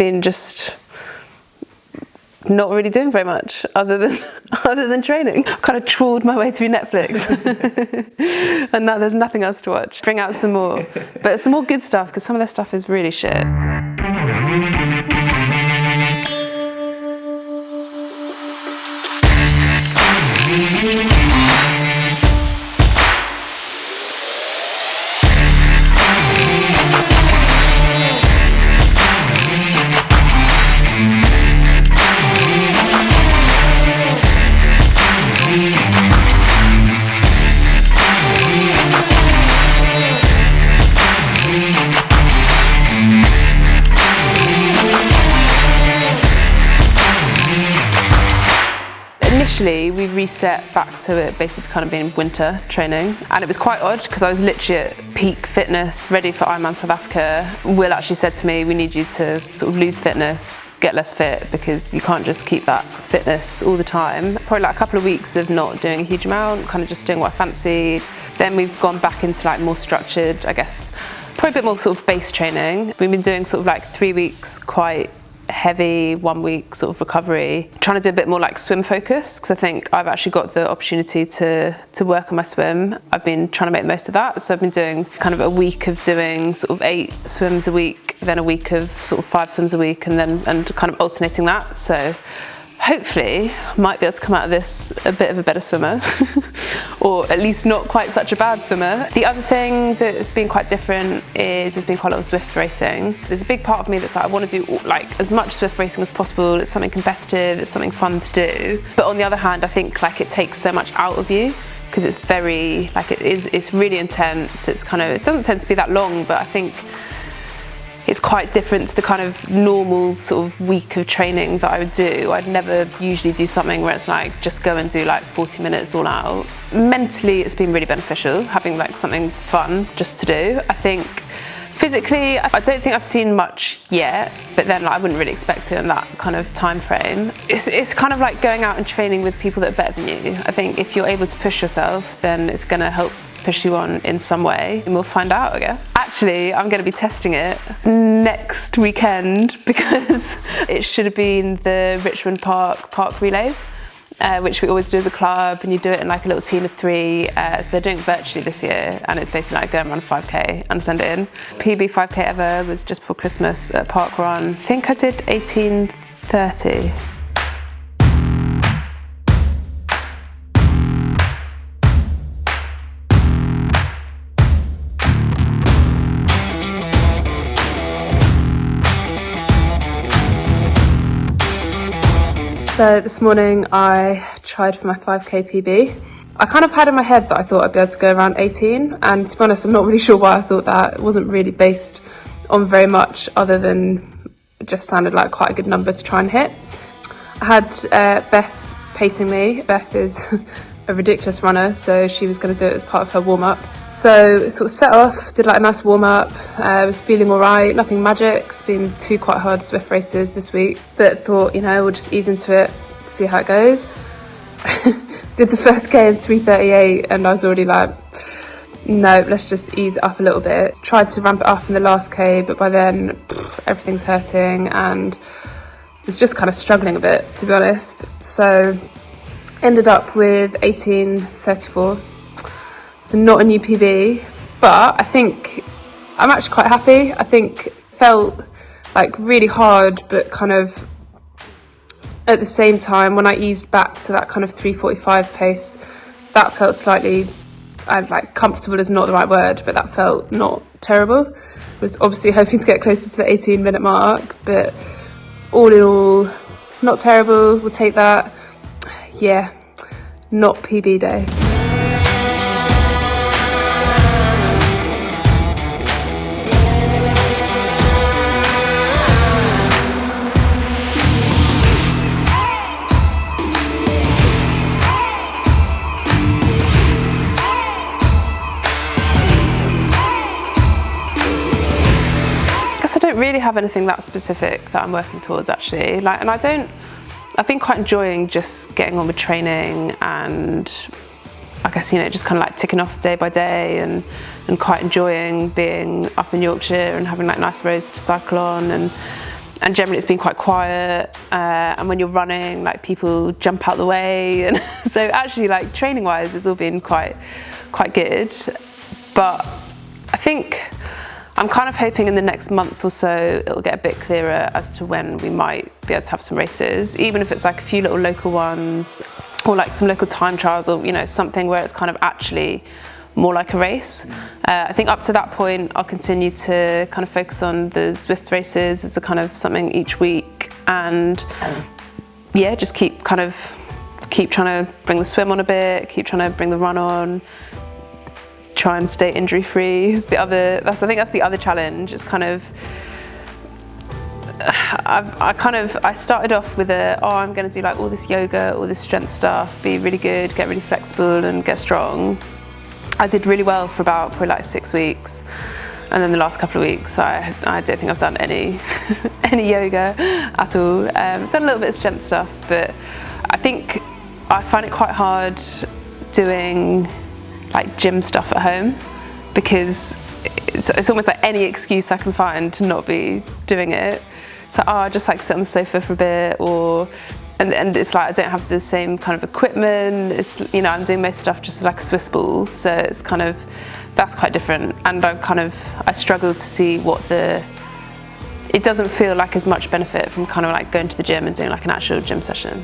been just not really doing very much other than training. Kind of trawled my way through Netflix and now there's nothing else to watch. Bring out some more, but some more good stuff, because some of their stuff is really shit. Initially, we reset back to it basically kind of being winter training, and it was quite odd because I was literally at peak fitness, ready for Ironman South Africa. Will actually said to me, we need you to sort of lose fitness, get less fit, because you can't just keep that fitness all the time. Probably like a couple of weeks of not doing a huge amount, kind of just doing what I fancied. Then we've gone back into like more structured, I guess, probably a bit more sort of base training. We've been doing sort of like 3 weeks quite heavy, 1 week sort of recovery, trying to do a bit more like swim focus, because I think I've actually got the opportunity to work on my swim. I've been trying to make the most of that, so I've been doing kind of a week of doing sort of 8 swims a week, then a week of sort of 5 swims a week, and kind of alternating that. So hopefully I might be able to come out of this a bit of a better swimmer or at least not quite such a bad swimmer. The other thing that's been quite different is there's been quite a lot of Zwift racing. There's a big part of me that's like, I want to do like as much Zwift racing as possible. It's something competitive, it's something fun to do. But on the other hand, I think like it takes so much out of you, because it's very, like it's really intense. It's kind of, it doesn't tend to be that long, but I think it's quite different to the kind of normal sort of week of training that I would do. I'd never usually do something where it's like just go and do like 40 minutes all out. Mentally, it's been really beneficial having like something fun just to do. I think physically, I don't think I've seen much yet, but then like, I wouldn't really expect to in that kind of time frame. It's kind of like going out and training with people that are better than you. I think if you're able to push yourself, then it's going to help push you on in some way, and we'll find out, I guess. Actually, I'm going to be testing it next weekend, because it should have been the Richmond Park relays, which we always do as a club, and you do it in like a little team of 3. So they're doing it virtually this year, and it's basically like go and run a 5k and send it in. PB 5k ever was just before Christmas at Park Run. I think I did 18:30. So this morning I tried for my 5k PB. I kind of had in my head that I thought I'd be able to go around 18, and to be honest, I'm not really sure why I thought that. It wasn't really based on very much other than it just sounded like quite a good number to try and hit. I had Beth pacing me. Beth is a ridiculous runner, so she was going to do it as part of her warm-up. So sort of set off, did like a nice warm-up, was feeling all right, nothing magic. It's been 2 quite hard Zwift races this week, but thought, you know, we'll just ease into it, see how it goes. Did the first K in 3:38 and I was already like, no, let's just ease it up a little bit. Tried to ramp it up in the last K, but by then everything's hurting and was just kind of struggling a bit, to be honest. So ended up with 18:34, so not a new PB, but I think I'm actually quite happy. I think felt like really hard, but kind of at the same time, when I eased back to that kind of 3:45 pace, that felt slightly, like comfortable is not the right word, but that felt not terrible. I was obviously hoping to get closer to the 18-minute mark, but all in all, not terrible, we'll take that. Yeah, not PB day. I don't really have anything that specific that I'm working towards, actually. I've been quite enjoying just getting on with training, and I guess, you know, just kind of like ticking off day by day, and quite enjoying being up in Yorkshire and having like nice roads to cycle on, and and generally it's been quite quiet, and when you're running, like, people jump out the way, and so actually, like, training wise it's all been quite good. But I think I'm kind of hoping in the next month or so it'll get a bit clearer as to when we might be able to have some races, even if it's like a few little local ones or like some local time trials, or, you know, something where it's kind of actually more like a race. I think up to that point I'll continue to kind of focus on the Zwift races as a kind of something each week, and yeah, just keep trying to bring the swim on a bit, keep trying to bring the run on, try and stay injury free. I think that's the other challenge. It's kind of, I started off with I'm going to do like all this yoga, all this strength stuff, be really good, get really flexible and get strong. I did really well for about probably like 6 weeks, and then the last couple of weeks I don't think I've done any yoga at all. Done a little bit of strength stuff, but I think I find it quite hard doing like gym stuff at home, because it's almost like any excuse I can find to not be doing it. So I just like sit on the sofa for a bit, and it's like I don't have the same kind of equipment. It's, you know, I'm doing most stuff just with like a Swiss ball, so it's kind of, that's quite different. And I struggle to see it doesn't feel like as much benefit from kind of like going to the gym and doing like an actual gym session.